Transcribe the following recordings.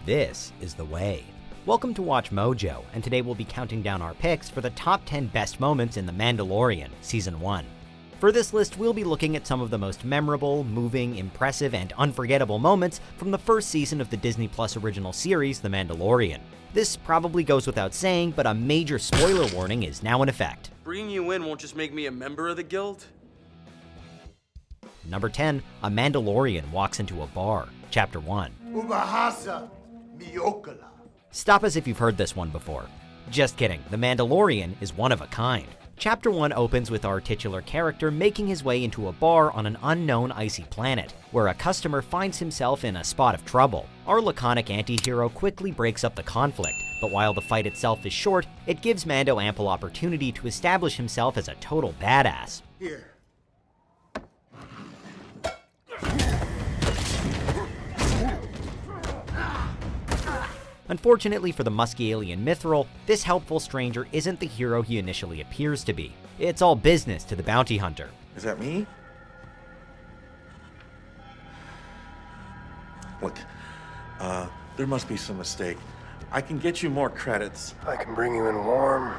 this is the way. Welcome to Watch Mojo, and today we'll be counting down our picks for the top 10 best moments in The Mandalorian, Season 1. For this list, we'll be looking at some of the most memorable, moving, impressive, and unforgettable moments from the first season of the Disney Plus original series, The Mandalorian. This probably goes without saying, but a major spoiler warning is now in effect. Bringing you in won't just make me a member of the guild? Number 10, a Mandalorian walks into a bar, Chapter 1. Ubahasa Miokala. Stop us if you've heard this one before. Just kidding, The Mandalorian is one of a kind. Chapter 1 opens with our titular character making his way into a bar on an unknown icy planet, where a customer finds himself in a spot of trouble. Our laconic anti-hero quickly breaks up the conflict, but while the fight itself is short, it gives Mando ample opportunity to establish himself as a total badass. Here. Unfortunately for the musky alien Mithril, this helpful stranger isn't the hero he initially appears to be. It's all business to the bounty hunter. Is that me? Look, there must be some mistake. I can get you more credits. I can bring you in warm,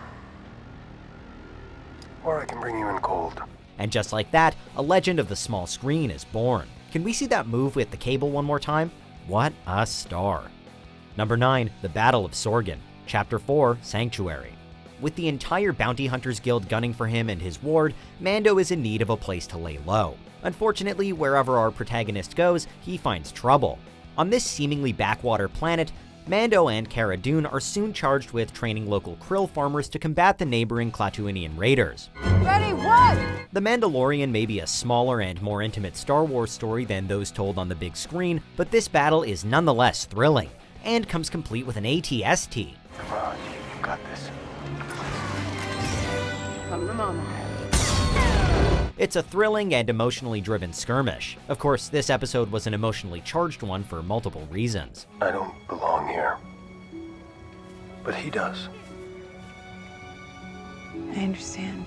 or I can bring you in cold. And just like that, a legend of the small screen is born. Can we see that move with the cable one more time? What a star. Number 9, the Battle of Sorgan, Chapter 4, Sanctuary. With the entire Bounty Hunters Guild gunning for him and his ward, Mando is in need of a place to lay low. Unfortunately, wherever our protagonist goes, he finds trouble. On this seemingly backwater planet, Mando and Cara Dune are soon charged with training local krill farmers to combat the neighboring Klatooinian raiders. Ready, what? The Mandalorian may be a smaller and more intimate Star Wars story than those told on the big screen, but this battle is nonetheless thrilling, and comes complete with an ATST. Come on, you got this. Come to mama. It's a thrilling and emotionally driven skirmish. Of course, this episode was an emotionally charged one for multiple reasons. I don't belong here, but he does. I understand.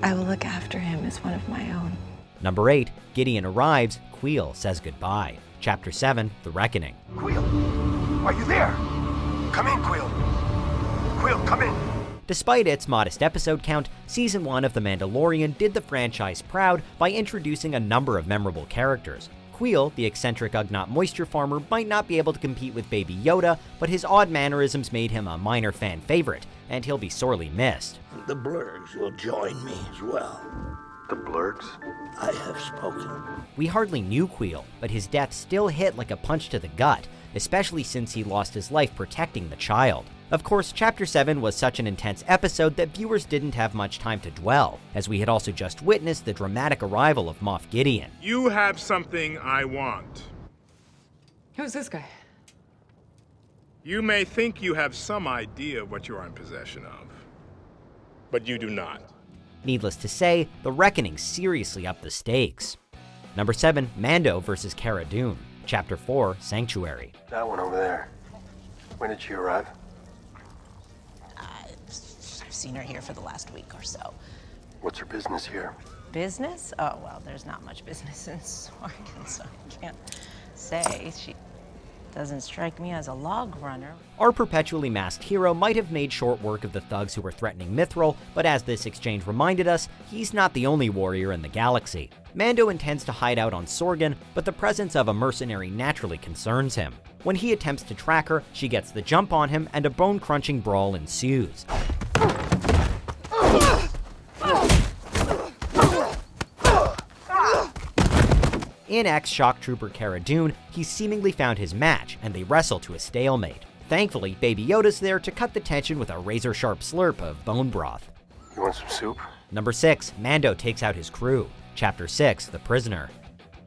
I will look after him as one of my own. Number 8, Gideon arrives, Queel says goodbye. Chapter 7, The Reckoning. Queel, are you there? Come in, Queel. Queel, come in. Despite its modest episode count, Season 1 of The Mandalorian did the franchise proud by introducing a number of memorable characters. Queel, the eccentric Ugnaught moisture farmer, might not be able to compete with Baby Yoda, but his odd mannerisms made him a minor fan favorite, and he'll be sorely missed. The blurgs will join me as well. The blurgs? I have spoken. We hardly knew Queel, but his death still hit like a punch to the gut, especially since he lost his life protecting the child. Of course, Chapter 7 was such an intense episode that viewers didn't have much time to dwell, as we had also just witnessed the dramatic arrival of Moff Gideon. You have something I want. Who's this guy? You may think you have some idea of what you are in possession of, but you do not. Needless to say, the reckoning seriously upped the stakes. Number 7, Mando vs. Cara Dune, Chapter 4, Sanctuary. That one over there. When did she arrive? I've seen her here for the last week or so. What's her business here? Business? Oh, well, there's not much business in Sorgan, so I can't say. She doesn't strike me as a log runner. Our perpetually masked hero might have made short work of the thugs who were threatening Mithril, but as this exchange reminded us, he's not the only warrior in the galaxy. Mando intends to hide out on Sorgan, but the presence of a mercenary naturally concerns him. When he attempts to track her, she gets the jump on him, and a bone-crunching brawl ensues. In ex-shock trooper Cara Dune, he's seemingly found his match, and they wrestle to a stalemate. Thankfully, Baby Yoda's there to cut the tension with a razor-sharp slurp of bone broth. You want some soup? Number 6, Mando takes out his crew. Chapter 6, The Prisoner.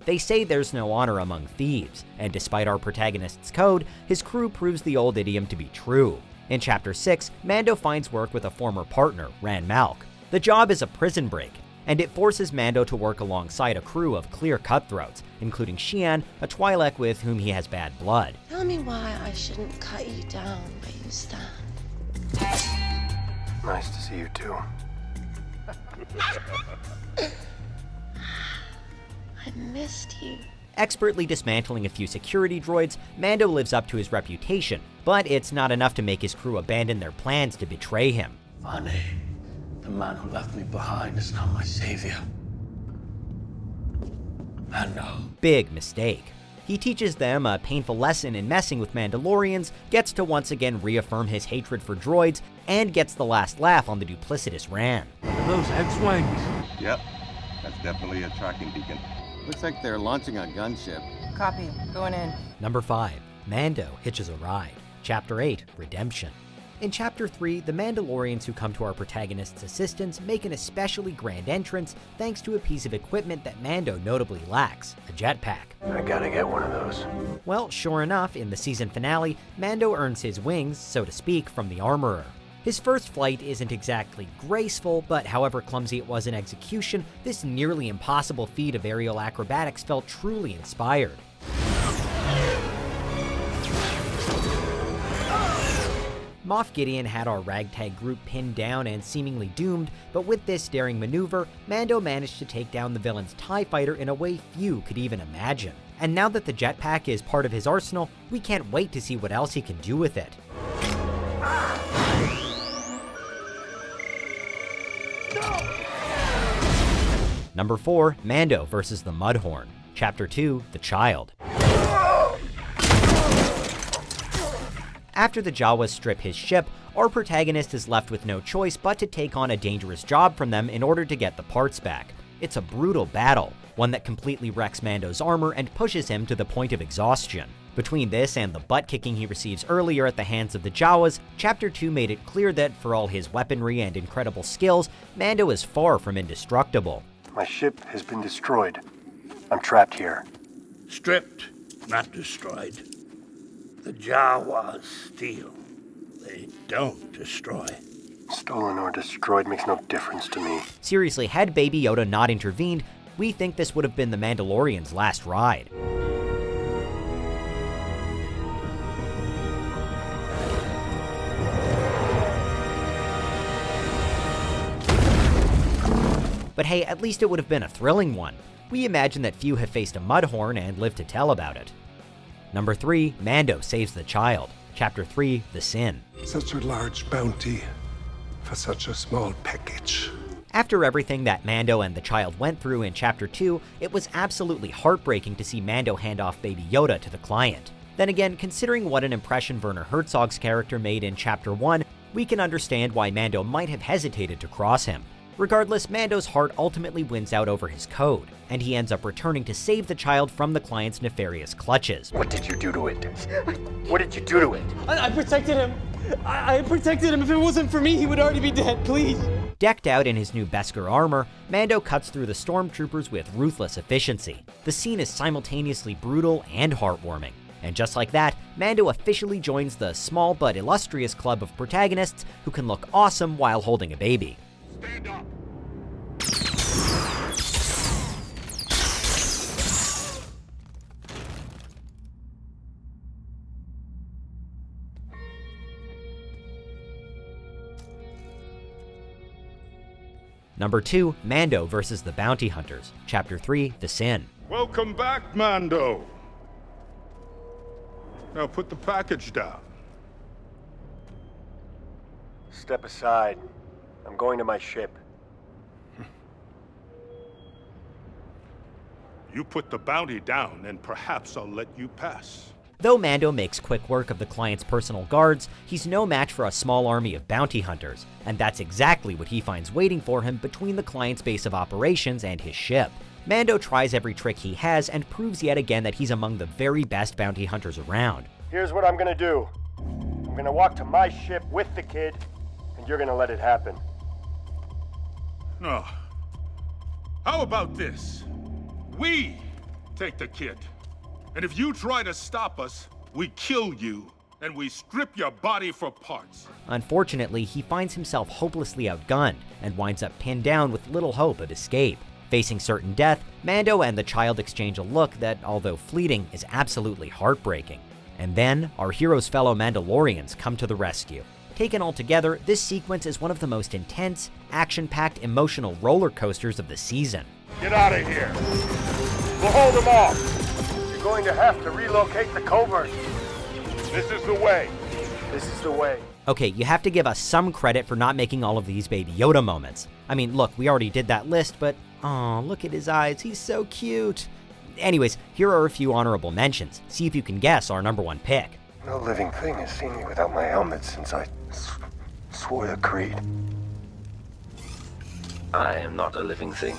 They say there's no honor among thieves, and despite our protagonist's code, his crew proves the old idiom to be true. In Chapter 6, Mando finds work with a former partner, Ran Malk. The job is a prison break, and it forces Mando to work alongside a crew of clear cutthroats, including Xi'an, a Twi'lek with whom he has bad blood. Tell me why I shouldn't cut you down where you stand. Nice to see you too. I missed you. Expertly dismantling a few security droids, Mando lives up to his reputation, but it's not enough to make his crew abandon their plans to betray him. Funny, the man who left me behind is now my savior. Mando. Big mistake. He teaches them a painful lesson in messing with Mandalorians, gets to once again reaffirm his hatred for droids, and gets the last laugh on the duplicitous Ran. Are those X-Wings? Yep, that's definitely a tracking beacon. Looks like they're launching a gunship. Copy. Going in. Number 5. Mando hitches a ride. Chapter 8. Redemption. In Chapter 3, the Mandalorians who come to our protagonist's assistance make an especially grand entrance thanks to a piece of equipment that Mando notably lacks, a jetpack. I gotta get one of those. Well, sure enough, in the season finale, Mando earns his wings, so to speak, from the armorer. His first flight isn't exactly graceful, but however clumsy it was in execution, this nearly impossible feat of aerial acrobatics felt truly inspired. Moff Gideon had our ragtag group pinned down and seemingly doomed, but with this daring maneuver, Mando managed to take down the villain's TIE fighter in a way few could even imagine. And now that the jetpack is part of his arsenal, we can't wait to see what else he can do with it. Number 4, Mando versus the Mudhorn. Chapter 2, The Child. After the Jawas strip his ship, our protagonist is left with no choice but to take on a dangerous job from them in order to get the parts back. It's a brutal battle, one that completely wrecks Mando's armor and pushes him to the point of exhaustion. Between this and the butt-kicking he receives earlier at the hands of the Jawas, Chapter 2 made it clear that for all his weaponry and incredible skills, Mando is far from indestructible. My ship has been destroyed. I'm trapped here. Stripped, not destroyed. The Jawas steal. They don't destroy. Stolen or destroyed makes no difference to me. Seriously, had Baby Yoda not intervened, we think this would have been the Mandalorian's last ride. But hey, at least it would have been a thrilling one. We imagine that few have faced a Mudhorn and lived to tell about it. Number 3, Mando saves the child. Chapter 3, The Sin. Such a large bounty for such a small package. After everything that Mando and the child went through in Chapter 2, it was absolutely heartbreaking to see Mando hand off Baby Yoda to the client. Then again, considering what an impression Werner Herzog's character made in Chapter 1, we can understand why Mando might have hesitated to cross him. Regardless, Mando's heart ultimately wins out over his code, and he ends up returning to save the child from the client's nefarious clutches. What did you do to it? What did you do to it? I protected him. I protected him. If it wasn't for me, he would already be dead. Please. Decked out in his new Beskar armor, Mando cuts through the stormtroopers with ruthless efficiency. The scene is simultaneously brutal and heartwarming. And just like that, Mando officially joins the small but illustrious club of protagonists who can look awesome while holding a baby. Stand up. Number 2, Mando versus the Bounty Hunters. Chapter 3, The Sin. Welcome back, Mando. Now put the package down. Step aside. I'm going to my ship. You put the bounty down, and perhaps I'll let you pass. Though Mando makes quick work of the client's personal guards, he's no match for a small army of bounty hunters, and that's exactly what he finds waiting for him between the client's base of operations and his ship. Mando tries every trick he has and proves yet again that he's among the very best bounty hunters around. Here's what I'm gonna do. I'm gonna walk to my ship with the kid, and you're gonna let it happen. No. How about this? We take the kid. And if you try to stop us, we kill you, and we strip your body for parts. Unfortunately, he finds himself hopelessly outgunned and winds up pinned down with little hope of escape. Facing certain death, Mando and the child exchange a look that, although fleeting, is absolutely heartbreaking. And then, our hero's fellow Mandalorians come to the rescue. Taken all together, this sequence is one of the most intense, action-packed, emotional roller coasters of the season. Get out of here! We'll hold them off. You're going to have to relocate the covert. This is the way. This is the way. Okay, you have to give us some credit for not making all of these Baby Yoda moments. I mean, look, we already did that list, but oh, look at his eyes, he's so cute. Anyways, here are a few honorable mentions. See if you can guess our number 1 pick. No living thing has seen me without my helmet since I swore the creed. I am not a living thing.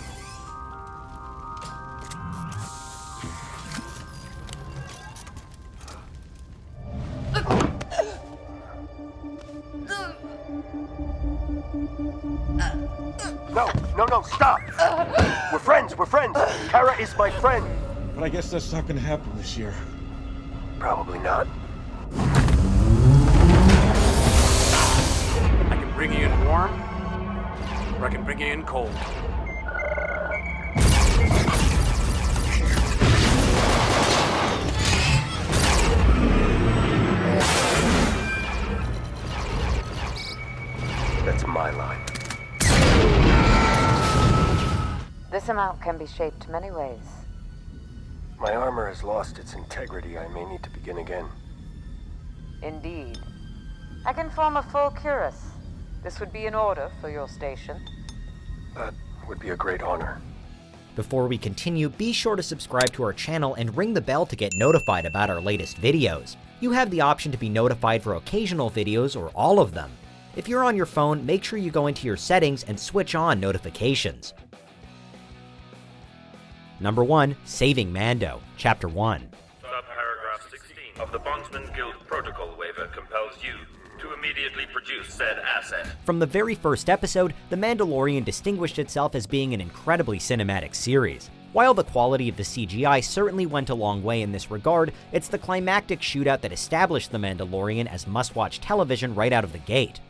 No, stop! We're friends. Cara is my friend. But I guess that's not gonna happen this year. Probably not. I can bring you in warm, or I can bring you in cold. That's my line. This amount can be shaped many ways. My armor has lost its integrity. I may need to begin again. Indeed. I can form a full cuirass. This would be in order for your station. That would be a great honor. Before we continue, be sure to subscribe to our channel and ring the bell to get notified about our latest videos. You have the option to be notified for occasional videos or all of them. If you're on your phone, make sure you go into your settings and switch on notifications. Number 1, Saving Mando, Chapter 1. Subparagraph 16 of the Bondsman Guild Protocol waiver compels you to immediately produce said asset. From the very first episode, The Mandalorian distinguished itself as being an incredibly cinematic series. While the quality of the CGI certainly went a long way in this regard, it's the climactic shootout that established The Mandalorian as must-watch television right out of the gate.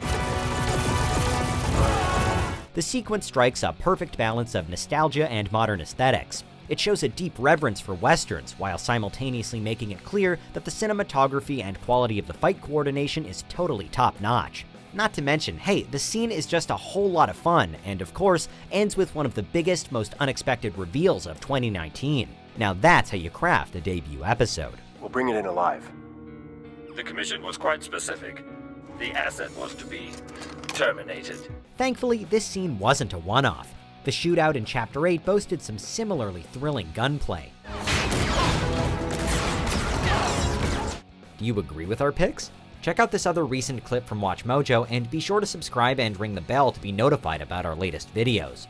The sequence strikes a perfect balance of nostalgia and modern aesthetics. It shows a deep reverence for westerns, while simultaneously making it clear that the cinematography and quality of the fight coordination is totally top-notch. Not to mention, hey, the scene is just a whole lot of fun, and of course, ends with one of the biggest, most unexpected reveals of 2019. Now that's how you craft a debut episode. We'll bring it in alive. The commission was quite specific. The asset was to be terminated. Thankfully, this scene wasn't a one-off. The shootout in Chapter 8 boasted some similarly thrilling gunplay. Do you agree with our picks? Check out this other recent clip from WatchMojo and be sure to subscribe and ring the bell to be notified about our latest videos.